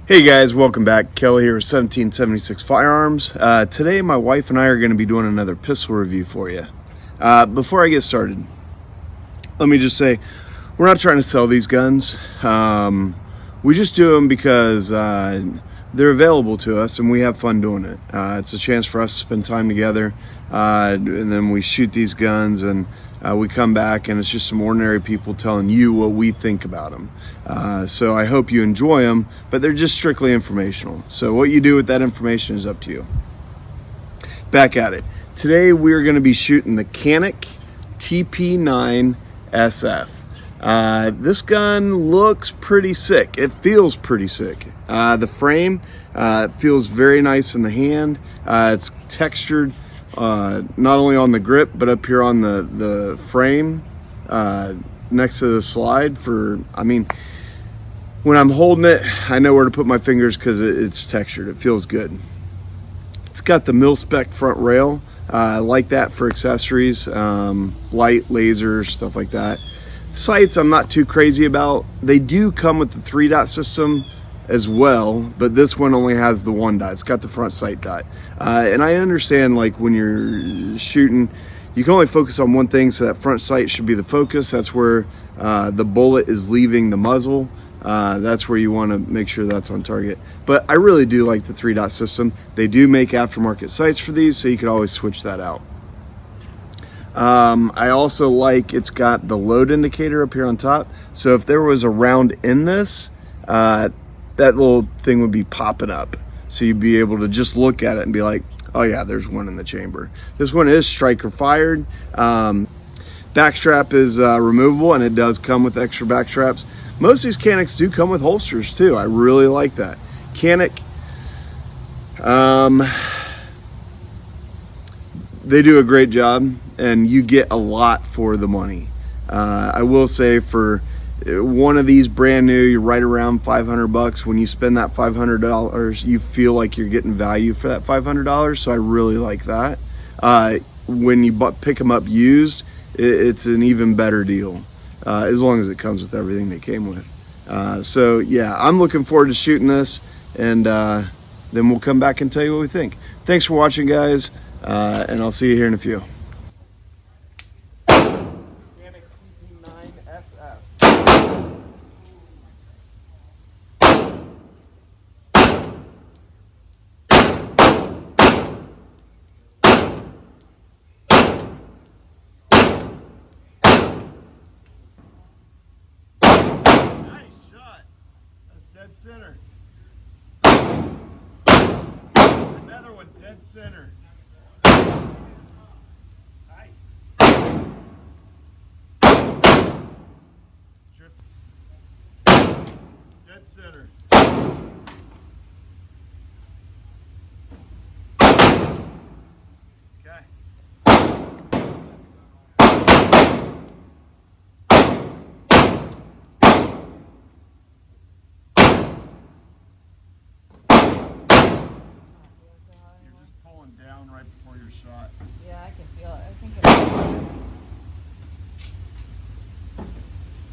Hey guys, welcome back. Kelly here with 1776 Firearms. Today my wife and I are going to be doing another pistol review for you. Before I get started, let me just say, we're not trying to sell these guns. We just do them because they're available to us and we have fun doing it. It's a chance for us to spend time together, and then we shoot these guns and we come back and it's just some ordinary people telling you what we think about them. So I hope you enjoy them, but they're just strictly informational. So what you do with that information is up to you. Back at it. Today we're going to be shooting the Canik TP9 SF. This gun looks pretty sick. It feels pretty sick. The frame feels very nice in the hand. It's textured not only on the grip but up here on the frame next to the slide. When I'm holding it, I know where to put my fingers because it's textured. It feels good. It's got the mil-spec front rail. I like that for accessories, light, laser, stuff like that. Sights I'm not too crazy about. They do come with the 3-dot system as well, but this one only has the 1 dot. It's got the front sight dot. And I understand, like, when you're shooting, you can only focus on one thing, so that front sight should be the focus. That's where the bullet is leaving the muzzle. That's where you want to make sure that's on target. But I really do like the 3-dot system. They do make aftermarket sights for these, so you could always switch that out. I also like it's got the load indicator up here on top. So if there was a round in this, that little thing would be popping up. So you'd be able to just look at it and be like, oh yeah, there's one in the chamber. This one is striker fired. Backstrap is removable, and it does come with extra backstraps. Most of these Caniks do come with holsters too. I really like that. Canik, they do a great job, and you get a lot for the money. I will say, for one of these brand new, you're right around $500. When you spend that $500, you feel like you're getting value for that $500. So I really like that. When you pick them up used, it's an even better deal, as long as it comes with everything they came with. So yeah, I'm looking forward to shooting this, and then we'll come back and tell you what we think. Thanks for watching, guys, and I'll see you here in a few. Canik TP9 SF. Nice shot. That's dead center. Another one dead center. Nice. Drift. Dead center. Okay. Pulling down right before your shot. Yeah, I can feel it. I think it's...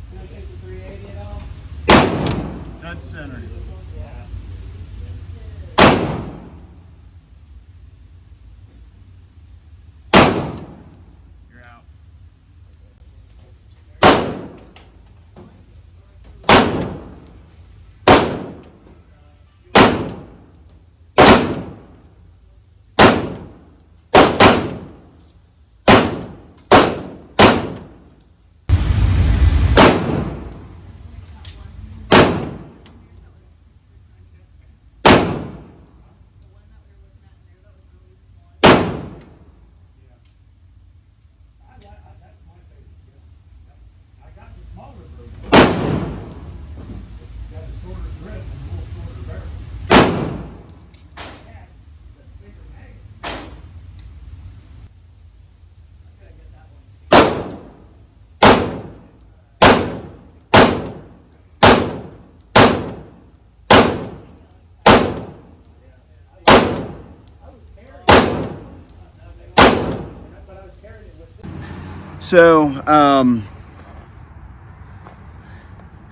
Can I take the 380 at all? Dead center. Yeah. You're out.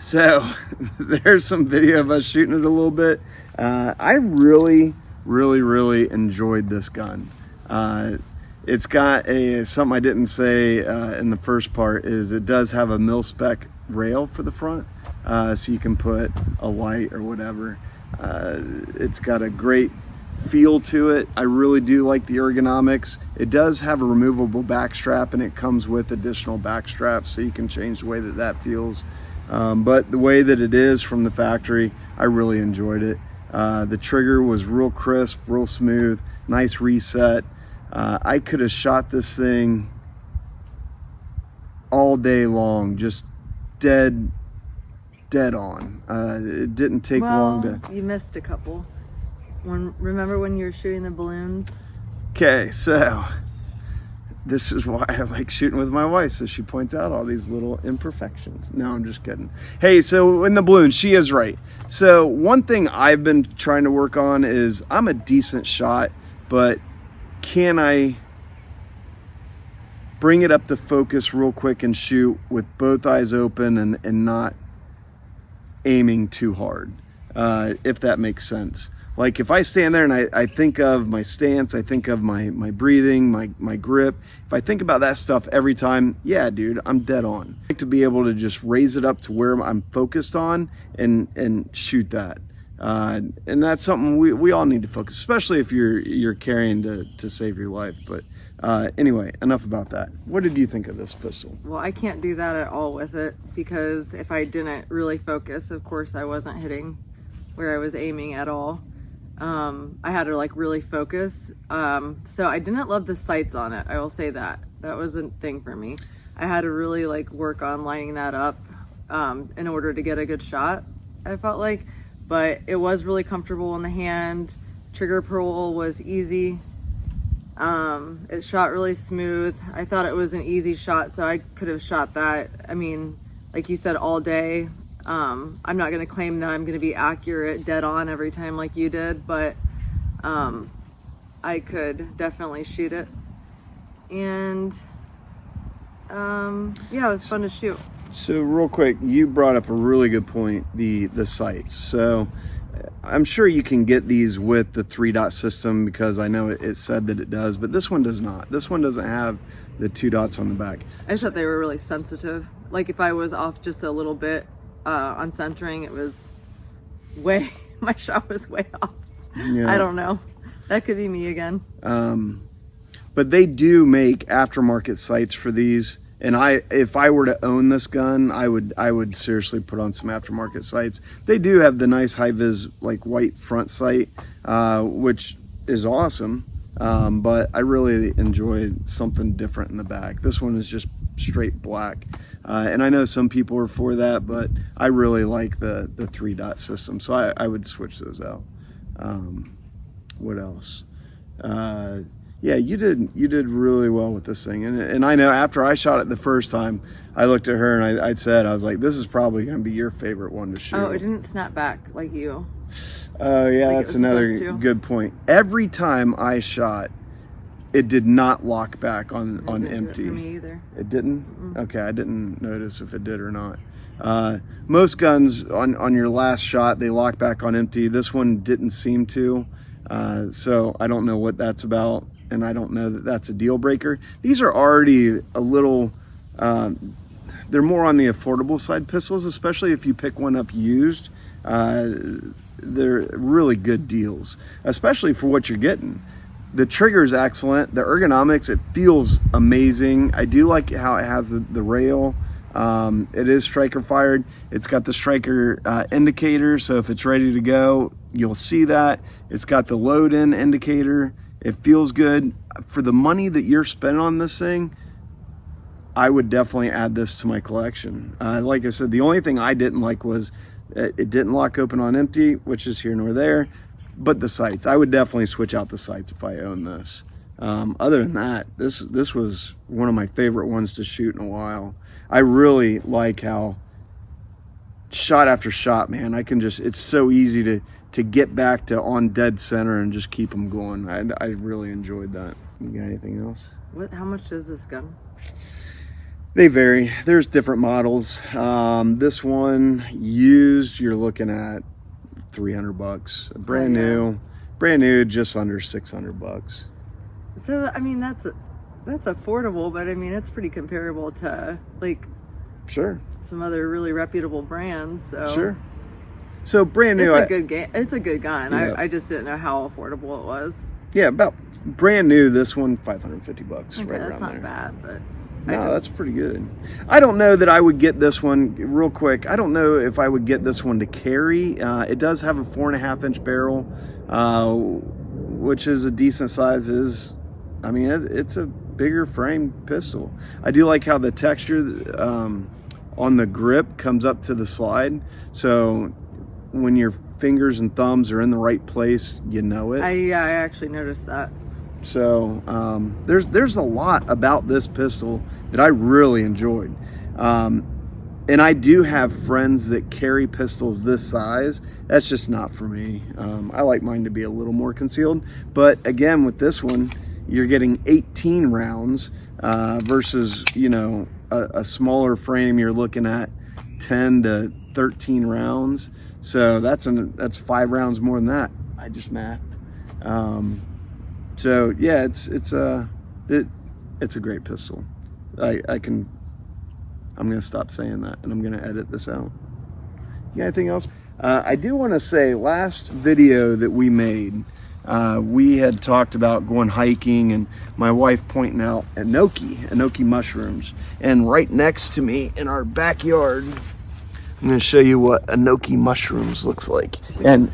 So there's some video of us shooting it a little bit. I really enjoyed this gun. It's got something I didn't say in the first part is it does have a mil-spec rail for the front, so you can put a light or whatever. It's got a great feel to it. I really do like the ergonomics. It does have a removable back strap, and it comes with additional back straps, so you can change the way that feels. But the way that it is from the factory, I really enjoyed it. The trigger was real crisp, real smooth, nice reset. I could have shot this thing all day long, just dead on. It didn't take long to... You missed a couple. Remember when you were shooting the balloons? Okay, so this is why I like shooting with my wife, so she points out all these little imperfections. No, I'm just kidding. Hey, so in the balloons, she is right. So one thing I've been trying to work on is I'm a decent shot, but can I bring it up to focus real quick and shoot with both eyes open and not aiming too hard, if that makes sense. Like if I stand there and I think of my stance, I think of my breathing, my grip. If I think about that stuff every time, yeah, dude, I'm dead on. I like to be able to just raise it up to where I'm focused on and shoot that. And that's something we all need to focus, especially if you're carrying to save your life. But anyway, enough about that. What did you think of this pistol? Well, I can't do that at all with it, because if I didn't really focus, of course I wasn't hitting where I was aiming at all. I had to like really focus. So I didn't love the sights on it. I will say that was a thing for me. I had to really like work on lining that up, in order to get a good shot, I felt like, but it was really comfortable in the hand. Trigger pull was easy. It shot really smooth. I thought it was an easy shot, so I could have shot that. I mean, like you said, all day. I'm not going to claim that I'm going to be accurate, dead on every time like you did, but I could definitely shoot it. And yeah, it was fun to shoot. So real quick, you brought up a really good point, the sights. So I'm sure you can get these with the 3-dot system, because I know it said that it does, but this one does not. This one doesn't have the 2 dots on the back. I thought they were really sensitive. Like if I was off just a little bit on centering, it was my shot was way off. Yeah. I don't know. That could be me again. But they do make aftermarket sights for these. And if I were to own this gun, I would seriously put on some aftermarket sights. They do have the nice high vis like white front sight, which is awesome. But I really enjoyed something different in the back. This one is just straight black. And I know some people are for that, but I really like the 3-dot system, so I would switch those out. What else? Yeah, you did really well with this thing, and I know after I shot it the first time, I looked at her and I was like, this is probably going to be your favorite one to shoot. Oh, it didn't snap back like you. Oh yeah, like that's another good point. Every time I shot, it did not lock back on empty. For me either. It didn't? Mm-hmm. Okay, I didn't notice if it did or not. Most guns on your last shot, they lock back on empty. This one didn't seem to. So I don't know what that's about, and I don't know that that's a deal breaker. These are already a little, they're more on the affordable side pistols, especially if you pick one up used. They're really good deals, especially for what you're getting. The trigger is excellent. The ergonomics, it feels amazing. I do like how it has the rail. It is striker fired. It's got the striker indicator, so if it's ready to go, you'll see that. It's got the load in indicator. It feels good. For the money that you're spending on this thing, I would definitely add this to my collection. Like I said, the only thing I didn't like was it didn't lock open on empty, which is here nor there, but the sights. I would definitely switch out the sights if I own this. Other than that, this was one of my favorite ones to shoot in a while. I really like how shot after shot, man, I can just, it's so easy to get back to on dead center and just keep them going. I really enjoyed that. You got anything else? How much is this gun? They vary. There's different models. This one used, you're looking at $300. Brand new, just under $600. So I mean that's affordable, but I mean it's pretty comparable to like Sure. some other really reputable brands. So Sure. So brand new. It's a good game. It's a good gun. Yeah. I just didn't know how affordable it was. Yeah, about brand new. This one, $550, Okay, right that's around not there. bad, but No, that's pretty good. I don't know that I would get this one, real quick. I don't know if I would get this one to carry. It does have a 4.5-inch barrel, which is a decent size. I mean, it's a bigger frame pistol. I do like how the texture on the grip comes up to the slide. So when your fingers and thumbs are in the right place, you know it. I actually noticed that. So there's a lot about this pistol that I really enjoyed. And I do have friends that carry pistols this size. That's just not for me. I like mine to be a little more concealed. But again, with this one, you're getting 18 rounds versus, you know, a smaller frame. You're looking at 10 to 13 rounds. So that's 5 rounds more than that. I just mathed. So yeah, it's a great pistol. I'm gonna stop saying that, and I'm gonna edit this out. You got anything else? I do want to say, last video that we made, we had talked about going hiking, and my wife pointing out enoki mushrooms, and right next to me in our backyard, I'm gonna show you what enoki mushrooms looks like, and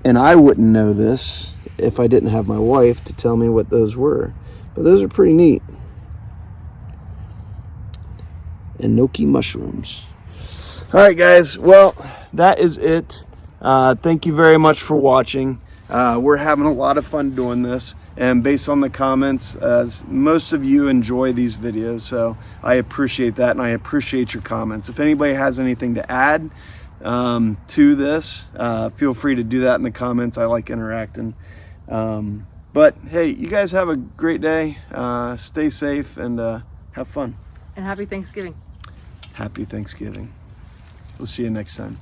I wouldn't know this if I didn't have my wife to tell me what those were. But those are pretty neat. Enoki mushrooms. All right, guys. Well, that is it. Thank you very much for watching. We're having a lot of fun doing this. And based on the comments, as most of you enjoy these videos, so I appreciate that, and I appreciate your comments. If anybody has anything to add to this, feel free to do that in the comments. I like interacting. But hey, you guys have a great day. Stay safe and have fun. And happy Thanksgiving. Happy Thanksgiving. We'll see you next time.